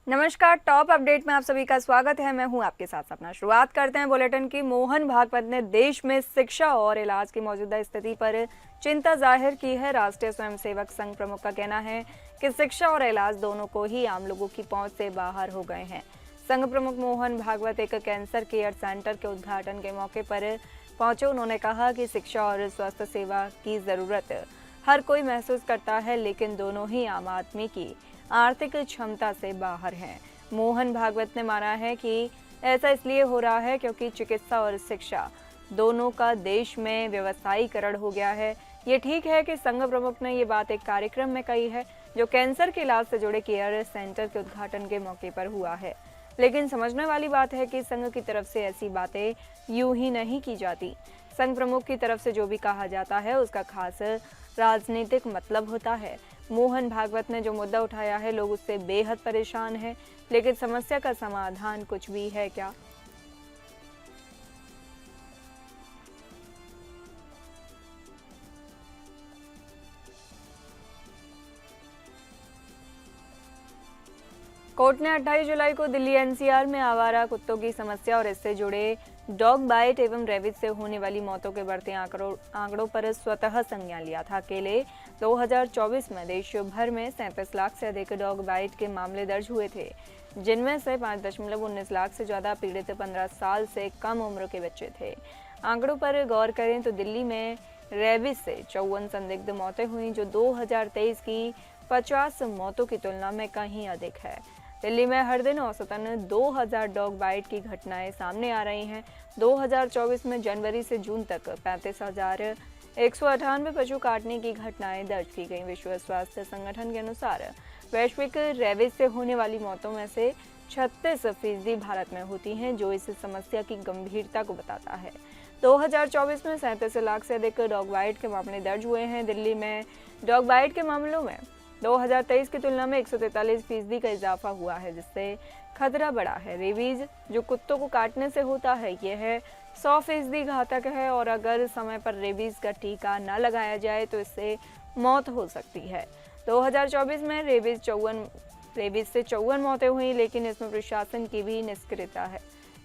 नमस्कार। Top update में आप सभी का स्वागत है। मैं हूं आपके साथ सपना। शुरुआत करते हैं बुलेटिन की। मोहन भागवत ने देश में शिक्षा और इलाज की मौजूदा स्थिति पर चिंता जाहिर की है। राष्ट्रीय स्वयंसेवक संघ प्रमुख का कहना है कि शिक्षा और इलाज दोनों को ही आम लोगों की पहुंच से बाहर हो गए हैं। संघ प्रमुख मोहन भागवत एक कैंसर केयर सेंटर के उद्घाटन के मौके पर पहुंचे। उन्होंने कहा कि शिक्षा और स्वास्थ्य सेवा की जरूरत हर कोई महसूस करता है, लेकिन दोनों ही आम आदमी की आर्थिक क्षमता से बाहर हैं। मोहन भागवत ने माना है कि ऐसा इसलिए हो रहा है क्योंकि चिकित्सा और शिक्षा दोनों का देश में व्यवसायीकरण हो गया है। ये ठीक है कि संघ प्रमुख ने ये बात एक कार्यक्रम में कही है जो कैंसर के इलाज से जुड़े केयर सेंटर के उद्घाटन के मौके पर हुआ है, लेकिन समझने वाली बात है कि संघ की तरफ से ऐसी बातें यूं ही नहीं की जाती। संघ प्रमुख की तरफ से जो भी कहा जाता है उसका खास राजनीतिक मतलब होता है। मोहन भागवत ने जो मुद्दा उठाया है, लोग उससे बेहद परेशान हैं, लेकिन समस्या का समाधान कुछ भी है क्या? कोर्ट ने 28 जुलाई को दिल्ली एनसीआर में आवारा कुत्तों की समस्या और इससे जुड़े डॉग बाइट एवं रेबिज से होने वाली मौतों के बढ़ते आंकड़ों पर स्वतः संज्ञान लिया था। अकेले 2024 में देश भर में 37 लाख से अधिक डॉग बाइट के मामले दर्ज हुए थे, जिनमें से 5.19 लाख से ज्यादा पीड़ित 15 साल से कम उम्र के बच्चे थे। आंकड़ों पर गौर करें तो दिल्ली में रेबिज से 54 संदिग्ध मौतें हुई, जो 2023 की 50 मौतों की तुलना में कहीं अधिक है। दिल्ली में हर दिन औसतन 2000 डॉग बाइट की घटनाएं सामने आ रही हैं। 2024 में जनवरी से जून तक 35,198 पशु काटने की घटनाएं दर्ज की गई। विश्व स्वास्थ्य संगठन के अनुसार वैश्विक रेबिज से होने वाली मौतों में से 36% भारत में होती हैं, जो इस समस्या की गंभीरता को बताता है। 2024 में 37 लाख से अधिक डॉग बाइट के मामले दर्ज हुए हैं। दिल्ली में डॉग बाइट के मामलों में 2023 की तुलना में 143% का इजाफा हुआ है, जिससे खतरा बढ़ा है। रेबीज जो कुत्तों को काटने से होता है, यह 100% घातक है और अगर समय पर रेबीज का टीका न लगाया जाए तो इससे मौत हो सकती है। 2024 में रेबीज से 54 मौतें हुई, लेकिन इसमें प्रशासन की भी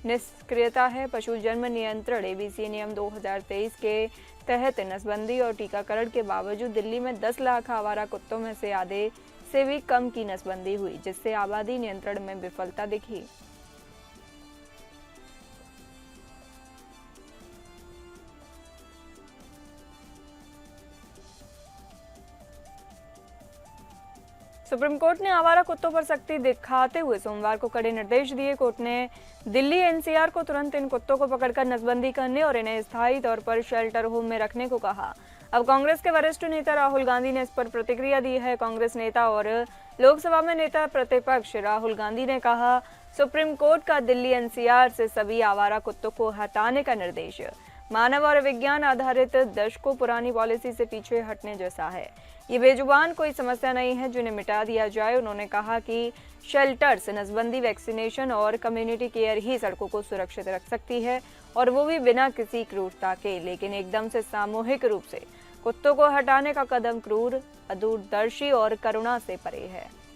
निष्क्रियता है। पशु जन्म नियंत्रण एबीसी नियम 2023 के तहत नसबंदी और टीकाकरण के बावजूद दिल्ली में 10 लाख आवारा कुत्तों में से आधे से भी कम की नसबंदी हुई, जिससे आबादी नियंत्रण में विफलता दिखी। सुप्रीम कोर्ट ने आवारा कुत्तों पर सख्ती दिखाते हुए सोमवार को कड़े निर्देश दिए। कोर्ट ने दिल्ली एनसीआर को तुरंत इन कुत्तों को पकड़कर नसबंदी करने और इन्हें स्थायी तौर पर शेल्टर होम में रखने को कहा। अब कांग्रेस के वरिष्ठ नेता राहुल गांधी ने इस पर प्रतिक्रिया दी है। कांग्रेस नेता और लोकसभा में नेता प्रतिपक्ष राहुल गांधी ने कहा, सुप्रीम कोर्ट का दिल्ली एनसीआर से सभी आवारा कुत्तों को हटाने का निर्देश मानव और विज्ञान आधारित दशकों पुरानी पॉलिसी से पीछे हटने जैसा है। ये बेजुबान कोई समस्या नहीं है जिन्हें मिटा दिया जाए। उन्होंने कहा कि शेल्टर्स, नसबंदी, वैक्सीनेशन और कम्युनिटी केयर ही सड़कों को सुरक्षित रख सकती है, और वो भी बिना किसी क्रूरता के। लेकिन एकदम से सामूहिक रूप से कुत्तों को हटाने का कदम क्रूर, अदूरदर्शी और करुणा से परे है।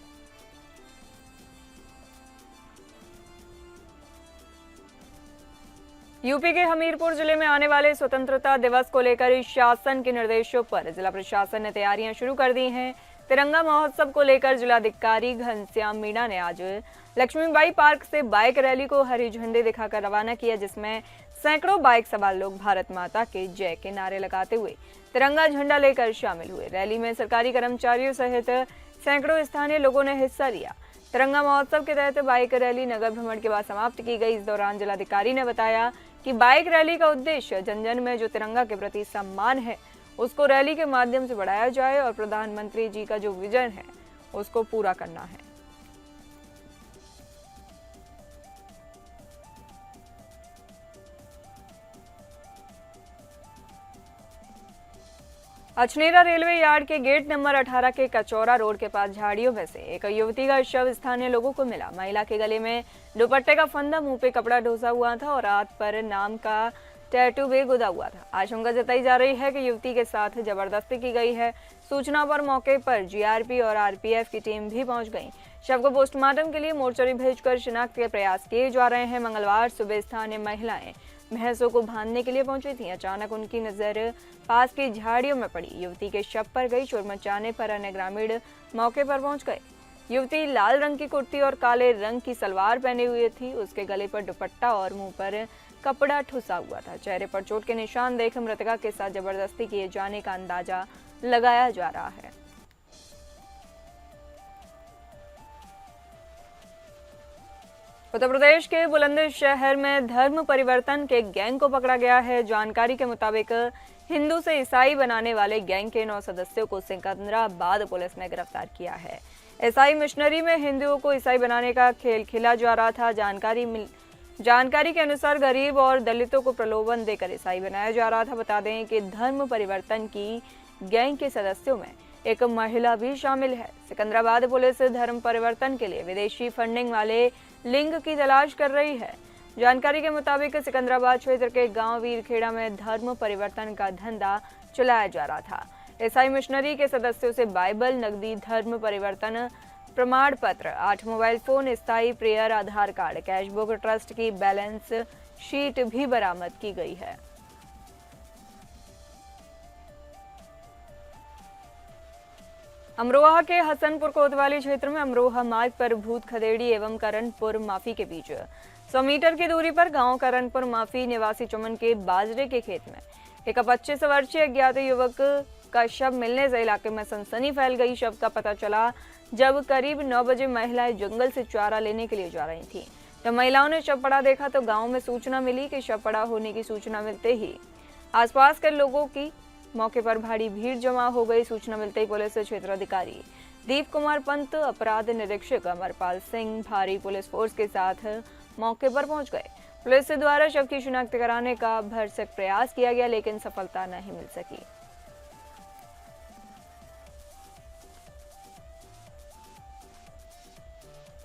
यूपी के हमीरपुर जिले में आने वाले स्वतंत्रता दिवस को लेकर शासन के निर्देशों पर जिला प्रशासन ने तैयारियां शुरू कर दी हैं। तिरंगा महोत्सव को लेकर जिलाधिकारी घनश्याम मीणा ने आज लक्ष्मीबाई पार्क से बाइक रैली को हरी झंडी दिखाकर रवाना किया, जिसमें सैकड़ों बाइक सवार लोग भारत माता के जय के नारे लगाते हुए तिरंगा झंडा लेकर शामिल हुए। रैली में सरकारी कर्मचारियों सहित सैकड़ों स्थानीय लोगों ने हिस्सा लिया। तिरंगा महोत्सव के तहत बाइक रैली नगर भ्रमण के बाद समाप्त की गई। इस दौरान जिलाधिकारी ने बताया कि बाइक रैली का उद्देश्य जन जन में जो तिरंगा के प्रति सम्मान है उसको रैली के माध्यम से बढ़ाया जाए और प्रधानमंत्री जी का जो विजन है उसको पूरा करना है। अछनेरा रेलवे यार्ड के गेट नंबर 18 के कचौरा रोड के पास झाड़ियों में से एक युवती का शव स्थानीय लोगों को मिला। महिला के गले में दुपट्टे का फंदा, मुंह पे कपड़ा ढोसा हुआ था और हाथ पर नाम का टैटू भी गुदा हुआ था। आशंका जताई जा रही है कि युवती के साथ जबरदस्ती की गई है। सूचना पर मौके पर जीआरपी और आरपीएफ की टीम भी पहुंच गई। शव को पोस्टमार्टम के लिए मोर्चरी भेजकर शिनाख्त के प्रयास किए जा रहे हैं। मंगलवार सुबह स्थानीय महिलाएं भैंसों को बांधने के लिए पहुंची थीं। अचानक उनकी नजर पास की झाड़ियों में पड़ी। युवती के शव पर गई। शोर मचाने पर अन्य ग्रामीण मौके पर पहुंच गए। युवती लाल रंग की कुर्ती और काले रंग की सलवार पहने हुई थी। उसके गले पर दुपट्टा और मुंह पर कपड़ा ठुसा हुआ था। चेहरे पर चोट के निशान देख मृतका के साथ जबरदस्ती किए जाने का अंदाजा लगाया जा रहा है। उत्तर प्रदेश के बुलंदशहर में धर्म परिवर्तन के गैंग को पकड़ा गया है। जानकारी के मुताबिक हिंदू से ईसाई बनाने वाले गैंग के 9 सदस्यों को सिकंदराबाद पुलिस ने गिरफ्तार किया है। ईसाई मिशनरी में हिंदुओं को ईसाई बनाने का खेल खेला जा रहा था। जानकारी के अनुसार गरीब और दलितों को प्रलोभन देकर ईसाई बनाया जा रहा था। बता दें कि धर्म परिवर्तन की गैंग के सदस्यों में एक महिला भी शामिल है। सिकंदराबाद पुलिस धर्म परिवर्तन के लिए विदेशी फंडिंग वाले लिंग की तलाश कर रही है। जानकारी के मुताबिक सिकंदराबाद क्षेत्र के गांव वीरखेड़ा में धर्म परिवर्तन का धंधा चलाया जा रहा था। ईसाई मिशनरी के सदस्यों से बाइबल, नकदी, धर्म परिवर्तन प्रमाण पत्र, 8 मोबाइल फोन, स्थायी प्रेयर, आधार कार्ड, कैशबुक, ट्रस्ट की बैलेंस शीट भी बरामद की गई है। अमरोहा के हसनपुर कोतवाली क्षेत्र में अमरोहा मार्ग पर भूत खदेड़ी एवं करणपुर माफी के बीच 100 मीटर की दूरी पर गांव करणपुर माफी निवासी चमन के बाजरे के खेत में एक 25 वर्षीय अज्ञात युवक का शव मिलने से इलाके में सनसनी फैल गई। शव का पता चला जब करीब 9 बजे महिलाएं जंगल से चारा लेने के लिए जा रही थीं। जब महिलाओं ने शव पड़ा देखा तो गांव में सूचना मिली कि शव पड़ा होने की सूचना मिलते ही आसपास के लोगों की मौके पर भारी भीड़ जमा हो गई। सूचना मिलते ही पुलिस क्षेत्राधिकारी दीप कुमार पंत, अपराध निरीक्षक अमरपाल सिंह भारी पुलिस फोर्स के साथ मौके पर पहुंच गए। पुलिस द्वारा शव की शिनाख्त कराने का भरसक प्रयास किया गया लेकिन सफलता नहीं मिल सकी।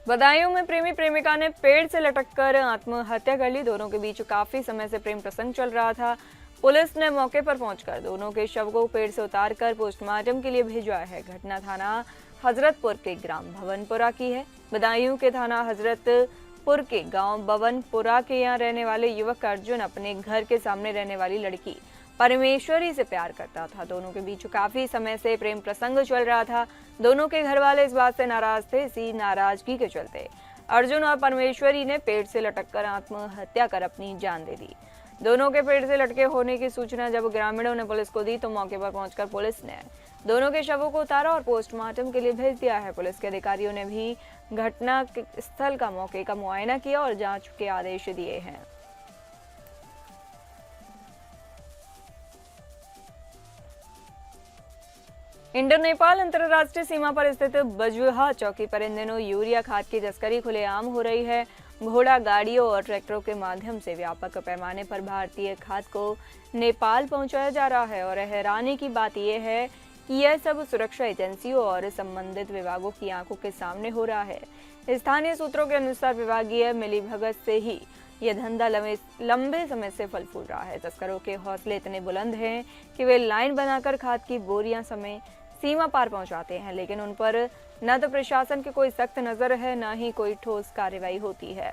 बदायूं में प्रेमी प्रेमिका ने पेड़ से लटककर आत्महत्या कर ली। दोनों के बीच काफी समय से प्रेम प्रसंग चल रहा था। पुलिस ने मौके पर पहुंचकर दोनों के शव को पेड़ से उतारकर पोस्टमार्टम के लिए भेजा है। घटना थाना हजरतपुर के ग्राम भवनपुरा की है। बदायूं के थाना हजरतपुर के गांव भवनपुरा के यहाँ रहने वाले युवक अर्जुन अपने घर के सामने रहने वाली लड़की परमेश्वरी से प्यार करता था। दोनों के बीच काफी समय से प्रेम प्रसंग चल रहा था। दोनों के घर वाले इस बात से नाराज थे। इसी नाराजगी के चलते अर्जुन और परमेश्वरी ने पेड़ से लटककर आत्महत्या कर अपनी जान दे दी। दोनों के पेड़ से लटके होने की सूचना जब ग्रामीणों ने पुलिस को दी तो मौके पर पहुंचकर पुलिस ने दोनों के शवों को उतारा और पोस्टमार्टम के लिए भेज दिया है। पुलिस के अधिकारियों ने भी घटना स्थल का मौके का मुआयना किया और जांच के आदेश दिए हैं। इंडो नेपाल अंतर्राष्ट्रीय सीमा पर स्थित बजूहा चौकी पर इन दिनों यूरिया खाद की तस्करी खुलेआम हो रही है। घोड़ा गाड़ियों और ट्रैक्टरों के माध्यम से व्यापक पैमाने पर भारतीय खाद को नेपाल पहुंचाया जा रहा है और हैरानी की बात यह है कि यह सब सुरक्षा एजेंसियों और संबंधित विभागों की आंखों के सामने हो रहा है। स्थानीय सूत्रों के अनुसार विभागीय मिलीभगत से ही यह धंधा लंबे समय से फल फूल रहा है। तस्करों के हौसले इतने बुलंद हैं कि वे लाइन बनाकर खाद की बोरियां समय सीमा पार पहुंचाते हैं, लेकिन उन पर न तो प्रशासन की कोई सख्त नजर है न ही कोई ठोस कार्रवाई होती है।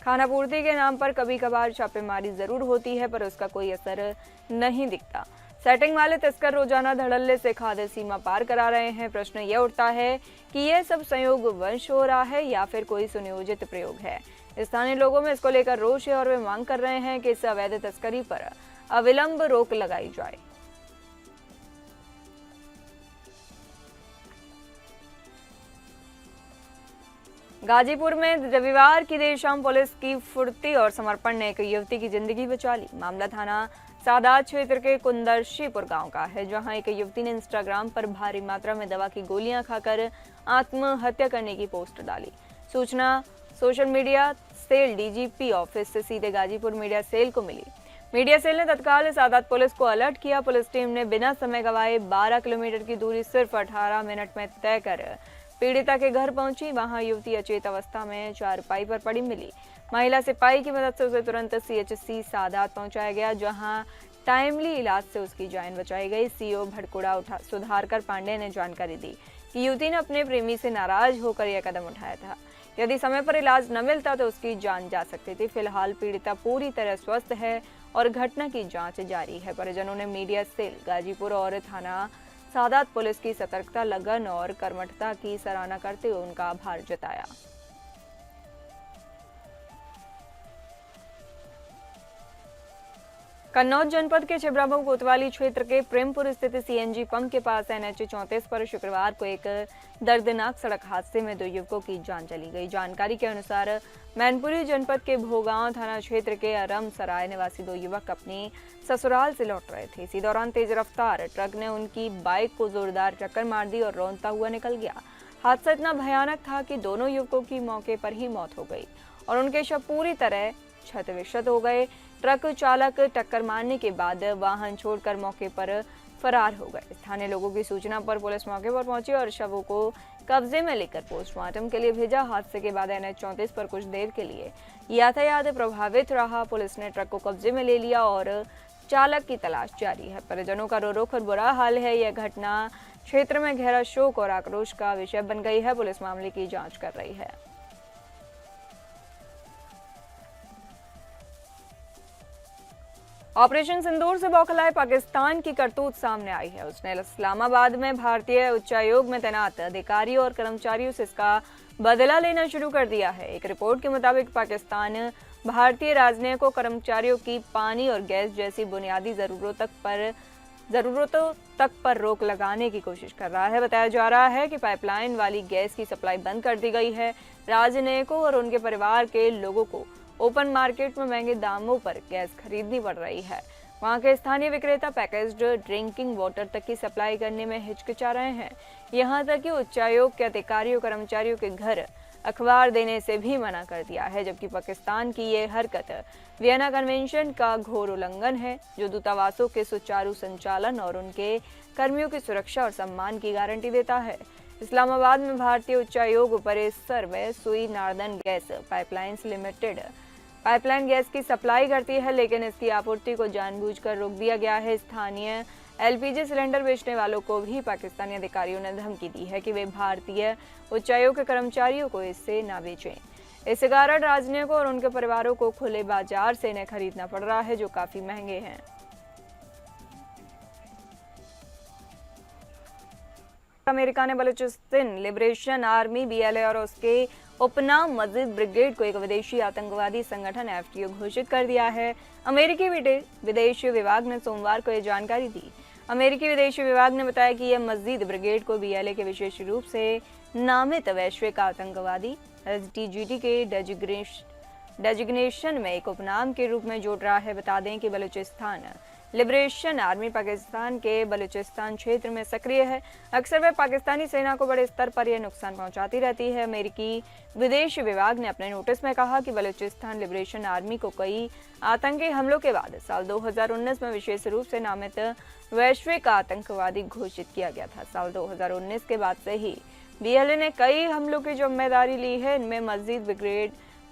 खानापूर्ति के नाम पर कभी कभार छापेमारी जरूर होती है पर उसका कोई असर नहीं दिखता। सेटिंग वाले तस्कर रोजाना धड़ल्ले से खाद्य सीमा पार करा रहे हैं। प्रश्न यह उठता है कि यह सब संयोग वंश हो रहा है या फिर कोई सुनियोजित प्रयोग है। स्थानीय लोगों में इसको लेकर रोष है और वे मांग कर रहे हैं कि इस अवैध तस्करी पर अविलंब रोक लगाई जाए। गाजीपुर में रविवार की देर शाम पुलिस की फुर्ती और समर्पण ने एक युवती की जिंदगी बचा ली। मामला थाना सादात क्षेत्र के कुंदरशीपुर गांव का है, जहां एक युवती ने इंस्टाग्राम पर भारी मात्रा में दवा की गोलियां खाकर आत्महत्या करने की पोस्ट डाली। सूचना social media cell DGP office से सीधे गाजीपुर मीडिया सेल को मिली। मीडिया सेल ने तत्काल सादात पुलिस को अलर्ट किया। पुलिस टीम ने बिना समय गवाए 12 किलोमीटर की दूरी सिर्फ 18 मिनट में तय कर पीड़िता के घर पहुंची। वहां युवती अचेत अवस्था में चारपाई पर पड़ी मिली। महिला सिपाही की मदद से उसे तुरंत सीएचसी सादात पहुंचाया गया, जहां टाइमली इलाज से उसकी जान बचाई गई। सीईओ भटकुड़ा सुधाकर पांडे ने जानकारी दी कि युवती ने अपने प्रेमी से नाराज होकर यह कदम उठाया था। यदि समय पर इलाज न मिलता तो उसकी जान जा सकती थी। फिलहाल पीड़िता पूरी तरह स्वस्थ है और घटना की जांच जारी है। परिजनों ने मीडिया सेल गाजीपुर और थाना सादात पुलिस की सतर्कता, लगन और कर्मठता की सराहना करते हुए उनका आभार जताया। कन्नौज जनपद के छिबरामऊ कोतवाली क्षेत्र के प्रेमपुर स्थित सीएनजी पंप के पास एनएच 34 पर शुक्रवार को एक दर्दनाक सड़क हादसे में 2 युवकों की जान चली गई। जानकारी के अनुसार मैनपुरी जनपद के भोगांव थाना क्षेत्र के अरम सराय निवासी 2 युवक अपनी ससुराल से लौट रहे थे। इसी दौरान तेज रफ्तार ट्रक ने उनकी बाइक को जोरदार टक्कर मार दी और रौंदता हुआ निकल गया। हादसा इतना भयानक था कि दोनों युवकों की मौके पर ही मौत हो गई और उनके शव पूरी तरह क्षत-विक्षत हो गए। ट्रक चालक टक्कर मारने के बाद वाहन छोड़कर मौके पर फरार हो गए। स्थानीय लोगों की सूचना पर पुलिस मौके पर पहुंची और शवों को कब्जे में लेकर पोस्टमार्टम के लिए भेजा। हादसे के बाद एनएच 34 पर कुछ देर के लिए यातायात प्रभावित रहा। पुलिस ने ट्रक को कब्जे में ले लिया और चालक की तलाश जारी है। परिजनों का रो रो कर बुरा हाल है। यह घटना क्षेत्र में गहरा शोक और आक्रोश का विषय बन गई है। पुलिस मामले की जाँच कर रही है। ऑपरेशन सिंदूर से बौखलाए पाकिस्तान की करतूत सामने आई है। उसने इस्लामाबाद में भारतीय उच्चायोग में तैनात अधिकारियों और कर्मचारियों से इसका बदला लेना शुरू कर दिया है। एक रिपोर्ट के मुताबिक पाकिस्तान भारतीय राजनयिकों कर्मचारियों की पानी और गैस जैसी बुनियादी जरूरतों तक पर रोक लगाने की कोशिश कर रहा है। बताया जा रहा है कि पाइपलाइन वाली गैस की सप्लाई बंद कर दी गई है। राजनयिकों और उनके परिवार के लोगों को ओपन मार्केट में महंगे दामों पर गैस खरीदनी पड़ रही है। वहां के स्थानीय विक्रेता पैकेज्ड ड्रिंकिंग वाटर तक की सप्लाई करने में हिचकिचा रहे हैं। यहां तक कि उच्चायोग के अधिकारियों कर्मचारियों के घर अखबार देने से भी मना कर दिया है। जबकि पाकिस्तान की ये हरकत वियना कन्वेंशन का घोर उल्लंघन है, जो दूतावासों के सुचारू संचालन और उनके कर्मियों की सुरक्षा और सम्मान की गारंटी देता है। इस्लामाबाद में भारतीय उच्चायोग परिसर में सुई northern gas pipelines limited pipeline gas की सप्लाई करती है, लेकिन इसकी आपूर्ति को जानबूझकर रोक दिया गया है। स्थानीय एलपीजी सिलेंडर बेचने वालों को भी पाकिस्तानी अधिकारियों ने धमकी दी है कि वे भारतीय उच्चायोग के कर्मचारियों को इससे ना बेचें। इस कारण राजनयिकों और उनके परिवारों को खुले बाजार से इन्हें खरीदना पड़ रहा है, जो काफी महंगे हैं। अमेरिका ने बलूचिस्तान लिबरेशन आर्मी बीएलए और उसके उपनाम मस्जिद ब्रिगेड को एक विदेशी आतंकवादी संगठन एफटीओ घोषित कर दिया है। अमेरिकी विदेश विभाग ने सोमवार को यह जानकारी दी। अमेरिकी विदेश विभाग ने बताया कि यह मस्जिद ब्रिगेड को बीएलए के विशेष रूप से नामित वैश्विक आतंकवादी एसडीजीटी के डेजिग्नेशन में एक उपनाम के रूप में जोड़ रहा है। बता दें कि बलूचिस्तान लिबरेशन आर्मी पाकिस्तान के बलूचिस्तान क्षेत्र में सक्रिय है। अक्सर वह पाकिस्तानी सेना को बड़े स्तर पर यह नुकसान पहुंचाती रहती है। अमेरिकी विदेश विभाग ने अपने नोटिस में कहा कि बलूचिस्तान लिबरेशन आर्मी को कई आतंकी हमलों के बाद साल 2019 में विशेष रूप से नामित वैश्विक आतंकवादी घोषित किया गया था। साल 2019 के बाद से ही बीएलए ने कई हमलों की जिम्मेदारी ली है। इनमें मस्जिद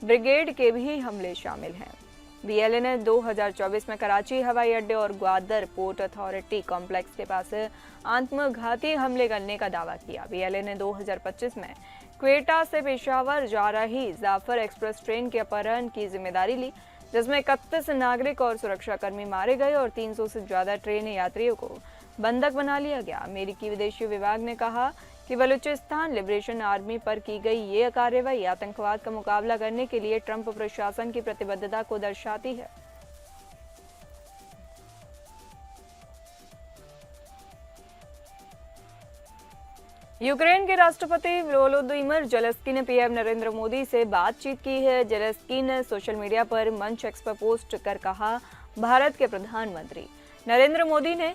ब्रिगेड के भी हमले शामिल हैं। बीएलए ने 2024 में कराची हवाई अड्डे और ग्वादर पोर्ट अथॉरिटी कॉम्प्लेक्स के पास आत्मघाती हमले करने का दावा किया। बीएलए ने 2025 में क्वेटा से पेशावर जा रही जाफर एक्सप्रेस ट्रेन के अपहरण की जिम्मेदारी ली, जिसमें 31 नागरिक और सुरक्षाकर्मी मारे गए और 300 से ज्यादा ट्रेन यात्रियों को बंधक बना लिया गया। अमेरिकी विदेश विभाग ने कहा कि बलूचिस्तान लिबरेशन आर्मी पर की गई ये कार्रवाई आतंकवाद का मुकाबला करने के लिए ट्रंप प्रशासन की प्रतिबद्धता को दर्शाती है। यूक्रेन के राष्ट्रपति वोलोदिमीर ज़ेलेंस्की ने पीएम नरेंद्र मोदी से बातचीत की है। ज़ेलेंस्की ने सोशल मीडिया पर मंच एक्स पर पोस्ट कर कहा, भारत के प्रधानमंत्री नरेंद्र मोदी ने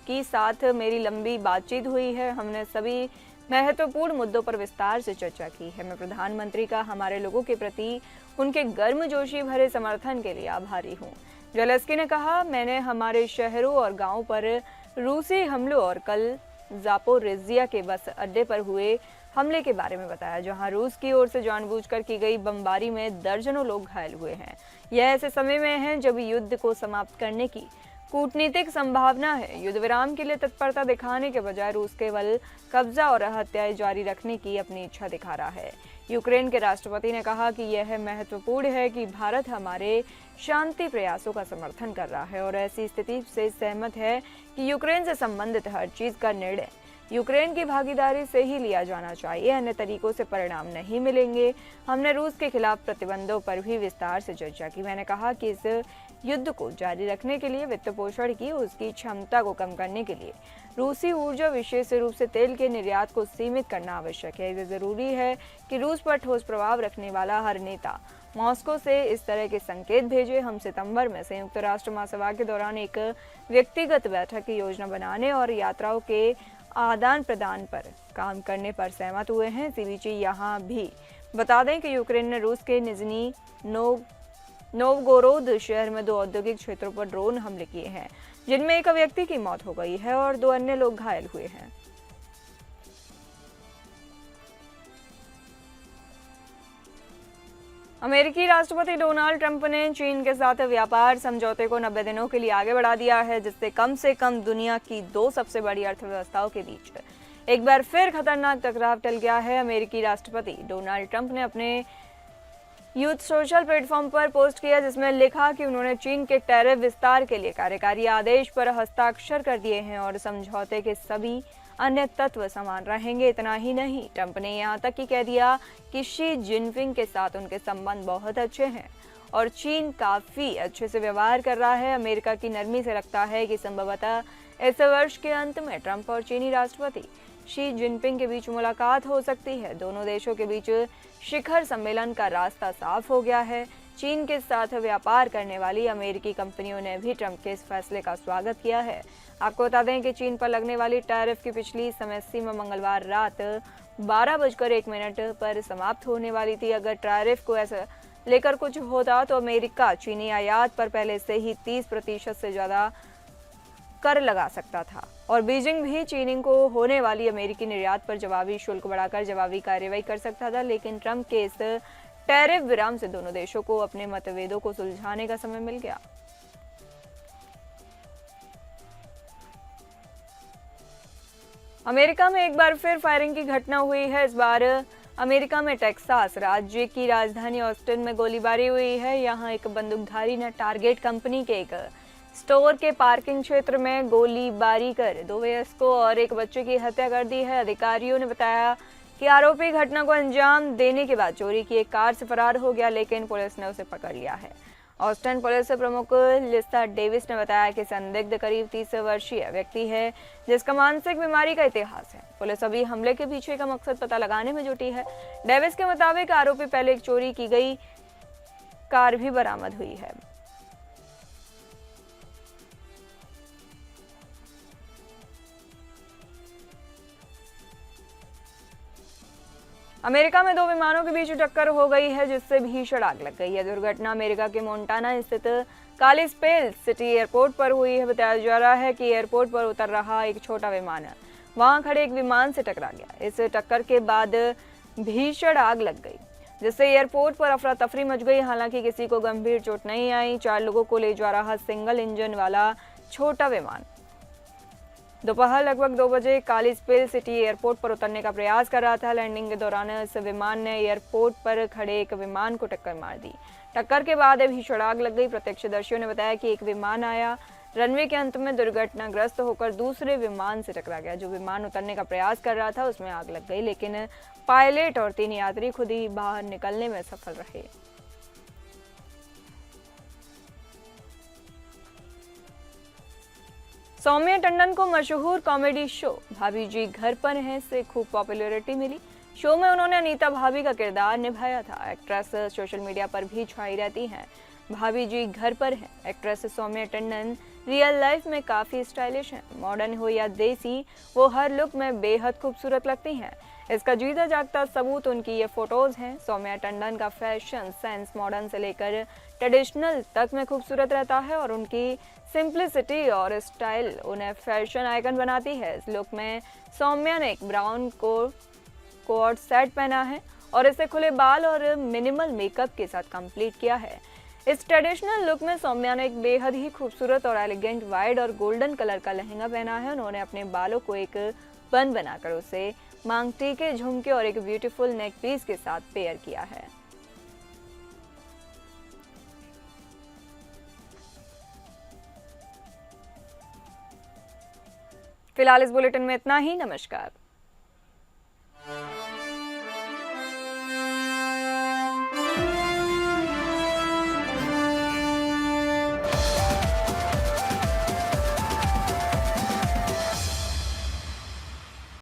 की साथ मेरी लंबी बातचीत हुई है। हमने सभी महत्वपूर्ण मुद्दों पर विस्तार से चर्चा की है। मैं प्रधानमंत्री का हमारे लोगों के प्रति उनके गर्मजोशी भरे समर्थन के लिए आभारी हूं। ज़ेलेंस्की ने कहा, मैंने हमारे शहरों और गांवों पर रूसी हमलों और कल ज़ापोरिज़िया के बस अड्डे पर हुए हमले के बारे में बताया, जहां रूस की ओर से जानबूझकर की गई बमबारी में दर्जनों लोग घायल हुए हैं। यह ऐसे समय में है जब युद्ध को समाप्त करने की कूटनीतिक संभावना है। युद्ध विराम के लिए तत्परता दिखाने के बजाय रूस केवल कब्जा और हत्याएं जारी रखने की अपनी इच्छा दिखा रहा है। यूक्रेन के राष्ट्रपति ने कहा कि यह महत्वपूर्ण है कि भारत हमारे शांति प्रयासों का समर्थन कर रहा है और ऐसी स्थिति से सहमत है कि यूक्रेन से संबंधित हर चीज का निर्णय यूक्रेन की भागीदारी से ही लिया जाना चाहिए, अन्य तरीकों से परिणाम नहीं मिलेंगे। हमने रूस के खिलाफ प्रतिबंधों पर भी विस्तार से चर्चा की। मैंने कहा कि इस युद्ध को जारी रखने के लिए वित्त पोषण की उसकी क्षमता को कम करने के लिए रूसी ऊर्जा, विशेष रूप से तेल के निर्यात को सीमित करना आवश्यक है। ये जरूरी है कि रूस पर ठोस प्रभाव रखने वाला हर नेता मॉस्को से इस तरह के संकेत भेजे। हम सितंबर में संयुक्त राष्ट्र महासभा के दौरान एक व्यक्तिगत बैठक की योजना बनाने और यात्राओं के आदान प्रदान पर काम करने पर सहमत हुए हैं। सीबीची यहाँ भी बता दें कि यूक्रेन ने रूस के निजनी नोवगोरोद शहर में 2 औद्योगिक क्षेत्रों पर ड्रोन हमले किए हैं, जिनमें एक व्यक्ति की मौत हो गई है और 2 अन्य लोग घायल हुए हैं। अमेरिकी राष्ट्रपति डोनाल्ड ट्रंप ने चीन के साथ व्यापार समझौते को 90 दिनों के लिए आगे बढ़ा दिया है, जिससे कम दुनिया की 2 सबसे बड़ी अर्थव्यवस्थाओं के बीच एक बार फिर खतरनाक टकराव टल गया है। अमेरिकी राष्ट्रपति डोनाल्ड ट्रंप ने अपने यूथ सोशल प्लेटफॉर्म पर पोस्ट किया, जिसमें लिखा कि उन्होंने चीन के टैरिफ विस्तार के लिए कार्यकारी आदेश पर हस्ताक्षर कर दिए हैं और समझौते के सभी अन्य तत्व समान रहेंगे। इतना ही नहीं, ट्रंप ने यहाँ तक कि कह दिया कि शी जिनपिंग के साथ उनके संबंध बहुत अच्छे हैं और चीन काफी अच्छे से व्यवहार कर रहा है। अमेरिका की नरमी से लगता है कि संभवतः इस वर्ष के अंत में ट्रंप और चीनी राष्ट्रपति शी जिनपिंग के बीच मुलाकात हो सकती है। दोनों देशों के बीच शिखर सम्मेलन का रास्ता साफ हो गया है। चीन के साथ व्यापार करने वाली अमेरिकी कंपनियों ने भी ट्रंप के इस फैसले का स्वागत किया है। आपको बता दें कि चीन पर लगने वाली टैरिफ की पिछली समय सीमा मंगलवार रात 12:01 पर समाप्त होने वाली थी। अगर टैरिफ को ऐसा लेकर कुछ होता तो अमेरिका चीनी आयात पर पहले से ही 30% से ज्यादा कर लगा सकता था और बीजिंग भी चीनी को होने वाली अमेरिकी निर्यात पर जवाबी शुल्क बढ़ाकर जवाबी कार्रवाई कर सकता था। लेकिन ट्रंप के इस टैरिफ विराम से दोनों देशों को अपने मतभेदों को सुलझाने का समय मिल गया। अमेरिका में एक बार फिर फायरिंग की घटना हुई है। इस बार अमेरिका में टेक्सास राज्य की राजधानी ऑस्टिन में गोलीबारी हुई है। यहाँ एक बंदूकधारी ने टारगेट कंपनी के एक स्टोर के पार्किंग क्षेत्र में गोलीबारी कर 2 वयस्कों और एक बच्चे की हत्या कर दी है। अधिकारियों ने बताया कि आरोपी घटना को अंजाम देने के बाद चोरी की एक कार से फरार हो गया, लेकिन पुलिस ने उसे पकड़ लिया है। ऑस्टिन पुलिस प्रमुख लिसा डेविस ने बताया कि संदिग्ध करीब 30 वर्षीय व्यक्ति है, जिसका मानसिक बीमारी का इतिहास है। पुलिस अभी हमले के पीछे का मकसद पता लगाने में जुटी है। डेविस के मुताबिक आरोपी पहले एक चोरी की गई कार भी बरामद हुई है। अमेरिका में 2 विमानों के बीच टक्कर हो गई है, जिससे भीषण आग लग गई है। दुर्घटना अमेरिका के मोंटाना स्थित कालिस्पेल सिटी एयरपोर्ट पर हुई है। बताया जा रहा है कि एयरपोर्ट पर उतर रहा एक छोटा विमान वहां खड़े एक विमान से टकरा गया। इस टक्कर के बाद भीषण आग लग गई, जिससे एयरपोर्ट पर अफरा तफरी मच गई। हालांकि किसी को गंभीर चोट नहीं आई। 4 लोगों को ले जा रहा सिंगल इंजन वाला छोटा विमान दोपहर लगभग 2 बजे कालिस्पेल सिटी एयरपोर्ट पर उतरने का प्रयास कर रहा था। लैंडिंग के दौरान इस विमान ने एयरपोर्ट पर खड़े एक विमान को टक्कर मार दी। टक्कर के बाद भीषण आग लग गई। प्रत्यक्षदर्शियों ने बताया कि एक विमान आया रनवे के अंत में दुर्घटनाग्रस्त होकर दूसरे विमान से टकरा गया। जो विमान उतरने का प्रयास कर रहा था उसमें आग लग गई, लेकिन पायलट और 3 यात्री खुद ही बाहर निकलने में सफल रहे। सौम्या टंडन को मशहूर कॉमेडी शो भाभी जी घर पर हैं से खूब पॉपुलैरिटी मिली। शो में उन्होंने अनीता भाभी का किरदार निभाया था। एक्ट्रेस सोशल मीडिया पर भी छाई रहती हैं। भाभी जी घर पर हैं actress Saumya Tandon real life में काफी स्टाइलिश हैं। मॉडर्न हो या देसी, वो हर लुक में बेहद खूबसूरत लगती हैं। इसका जीता जागता सबूत उनकी ये फोटोज हैं। सौम्या टंडन का फैशन सेंस मॉडर्न से लेकर ट्रेडिशनल तक में खूबसूरत रहता है और उनकी सिंप्लिसिटी और स्टाइल उन्हें फैशन आइकन बनाती है। इस लुक में सौम्या ने एक ब्राउन कोट सेट पहना है और इसे खुले बाल और मिनिमल मेकअप के साथ कंप्लीट किया है। इस ट्रेडिशनल लुक में सौम्या ने एक बेहद ही खूबसूरत और एलिगेंट वाइट और गोल्डन कलर का लहंगा पहना है। उन्होंने अपने बालों को एक बन बनाकर उसे मांग टीके, झुमके और एक ब्यूटीफुल नेक पीस के साथ पेयर किया है। फिलहाल इस बुलेटिन में इतना ही। नमस्कार।